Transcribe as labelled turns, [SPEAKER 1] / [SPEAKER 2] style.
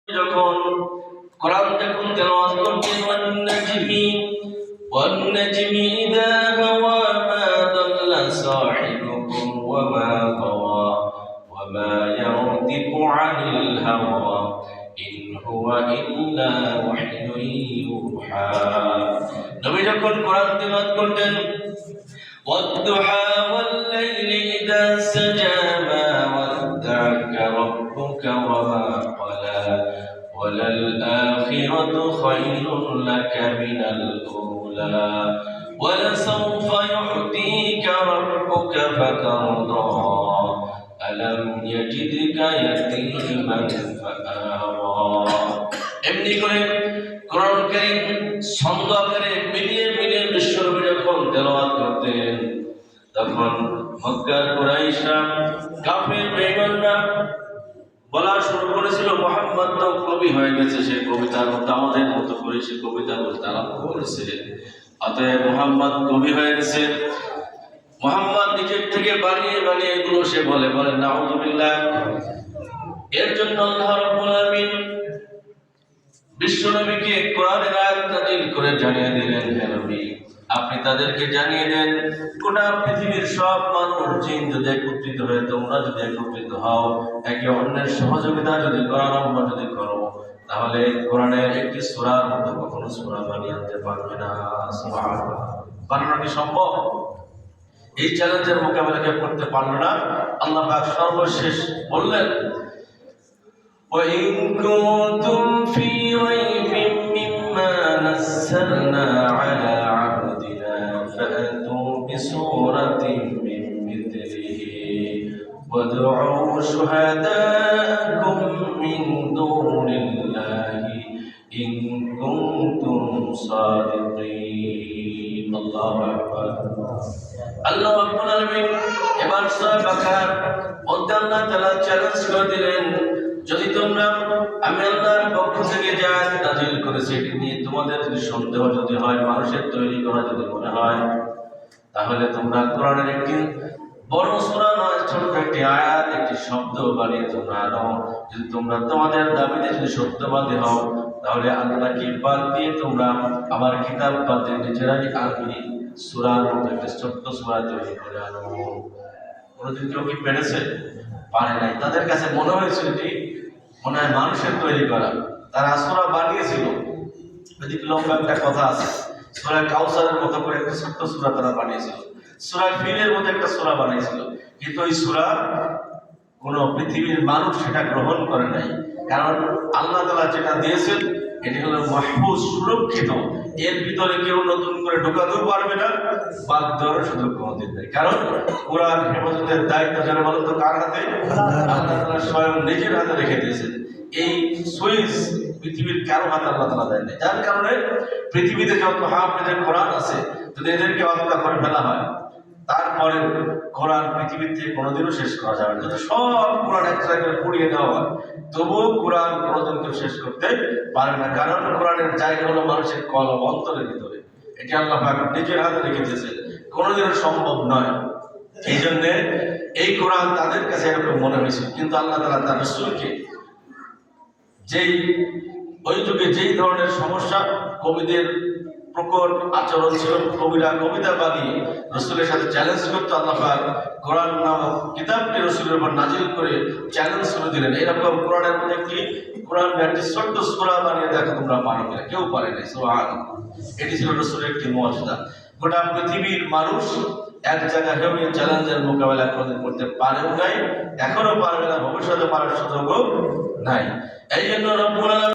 [SPEAKER 1] যখন কোরআন যখন তেলাওয়াত করতেন ওয়ান-নাজমি ইযা হাওয়া মা দাল্লা সাহিবুকুম ওয়া মা গাওয়া ওয়া মা ইয়ানতিকু আনিল হাওয়া ইন হুয়া ইল্লা ওয়াহয়ুন ইউহা। নবী যখন কোরআন তেলাওয়াত করতেন ওয়াদ-দুহা ওয়াল-লাইলি ইযা সাজা মা ওয়াদ্দা'আকা রাব্বুকা ওয়া মা ক্বালা وللآخرة خير لك من الأولى ولسوف يعطيك ربك فترضى ألم يجدك يتيما فآوى। এমনি করে কোরআন কারীম ছন্দ আকারে মিলিয়ে মিলিয়ে বিশ্বনবী যখন তেলাওয়াত করতেন তখন মক্কার কুরাইশরা কাফের বেঈমানরা বলা শুরু করেছিল মুহাম্মদ তো কবি হয়ে গেছে, সে কবিতার মতো আমাদের মতো করে সে কবিতা বলতে আরম্ভ করেছে। অতএব মুহাম্মদ কবি হয়ে গেছে, মুহাম্মদ নিজের থেকে বানিয়ে বানিয়ে এগুলো সে বলে নাউযুবিল্লাহ। এর জন্য আল্লাহ রাব্বুল আলামিন বিশ্বনবীকে কোরআনের আয়াত নাযিল করে জানিয়ে দিলেন, হে নবী আপনি তাদেরকে জানিয়ে দেন গোটা পৃথিবীর সব মানুষ জিন যদি একত্রিত হয়ে তোমরা যদি একত্রিত হও, একে অন্যের সহযোগিতা যদি আরম্ভ যদি করো, তাহলে কোরআনের একটি সূরার মতো কখনো সূরা বানিয়ে আনতে পারবে না। সুবহানাল্লাহ, বানানো কি সম্ভব? এই চ্যালেঞ্জের মোকাবেলা করতে পারলো না। আল্লাহ পাক সর্বশেষ বললেন وَإِن كُنتُمْ فِي رَيْبٍ مِّمَّا نَزَّلْنَا عَلَىٰ عَبْدِنَا فَأْتُوا بِسُورَةٍ مِّن مِّثْلِهِ وَادْعُوا شُهَدَاءَكُم مِّن دُونِ اللَّهِ إِن كُنتُمْ صَادِقِينَ। আল্লাহু আকবার। আল্লাহ রাব্বুল আলামিন এবার সূরা বাকারার মধ্যে আল্লাহ তাআলা চ্যালেঞ্জ করে দিলেন, যদি তোমরা আমি আল্লাহর পক্ষ থেকে যা নাযিল করেছি এটি নিয়ে তোমাদের যদি সন্দেহ যদি হয়, মানুষের তৈরি করা যদি মনে হয়, তাহলে তোমরা কোরআনের একটি বড় সূরা নয়, ছোট একটি আয়াত একটি শব্দ বানিয়ে তোমরা আনো। যদি তোমরা তোমাদের দাবিতে যদি সত্যবাদী হও, তাহলে আল্লাহকে বাদ দিয়ে তোমরা আমার কিতাব বাদ দিয়ে নিজেরাই আরবি সূরার মতো একটি ছোট্ট সূরা তৈরি করে আনো। কোনদিন কেউ কি পেরেছে? পারে নাই। তাদের কাছে মনে হয়েছিল এটি মনে হয় মানুষের তৈরি করা, তারা সূরা বানিয়েছিল। এদিকে লম্বা একটা কথা আছে, সূরা কাউসারের মতো করে একটা ছোট্ট সূরা তারা বানিয়েছিল, সূরা ফিলের মতো একটা সূরা বানিয়েছিল, কিন্তু এই সূরা কোন পৃথিবীর মানুষ সেটা গ্রহণ করে নাই। কারণ আল্লাহ তাআলা যেটা দিয়েছেন এটি হলো মাহফুজ, সুরক্ষিত, এর ভিতরে কেউ নতুন করে ঢোকাতেও পারবে না, বাদ দেওয়ার সুযোগ কোনোদিন নেই। কারণ কোরআন হেফাজতের দায়িত্ব যারা বলেন তো কার হাতে? আল্লাহ তাআলা স্বয়ং নিজের হাতে রেখে দিয়েছেন। এই সুইচ পৃথিবীর কারো হাতে আল্লাহ তাআলা দেন নাই। যার কারণে পৃথিবীতে যত হাফেজে কোরআন আছে, যদি এদেরকে হত্যা করে ফেলা হয়, তারপরে কোরআন পৃথিবীর থেকে কোনোদিনও শেষ করা যাবে না। যদি সব কোরআন এক জায়গায় পুড়িয়ে দেওয়া হয়, তবুও কোরআন কোনোদিন কেউ শেষ করতে পারে না। কারণ কোরআনের জায়গা হলো মানুষের কলব, অন্তরের ভিতরে। এটি আল্লাহ পাক নিজের হাতে রেখে দিয়েছেন, কোনোদিনও সম্ভব নয়। এই জন্যে এই কোরআন তাদের কাছে এরকম মনে হয়েছিল, কিন্তু আল্লাহ তাআলা তার রাসূলকে যেই ওই যুগে যেই ধরনের সমস্যা, কবিদের প্রকট আচরণ ছিল, কবিরা কবিতা বানিয়ে রাসূলের সাথে চ্যালেঞ্জ করতো, আল্লাহ পাক কোরআন নামক কিতাবটি রাসূলের উপর নাজিল করে চ্যালেঞ্জ করে দিলেন, এরকম কোরআনের মধ্যে একটি কোরআন একটি ছোট্ট সূরা বানিয়ে দেখো তোমরা পারো কিনা। কেউ পারে নাই। সুবহানাল্লাহ, এটি ছিল রাসূলের একটি মুজিজা। গোটা পৃথিবীর মানুষ এক জায়গায় হয়ে চ্যালেঞ্জের মোকাবেলা করতে পারেও নাই, এখনো পারবে না, ভবিষ্যতে পারার সুযোগও নাই। এই জন্য রব্বুল আলামিন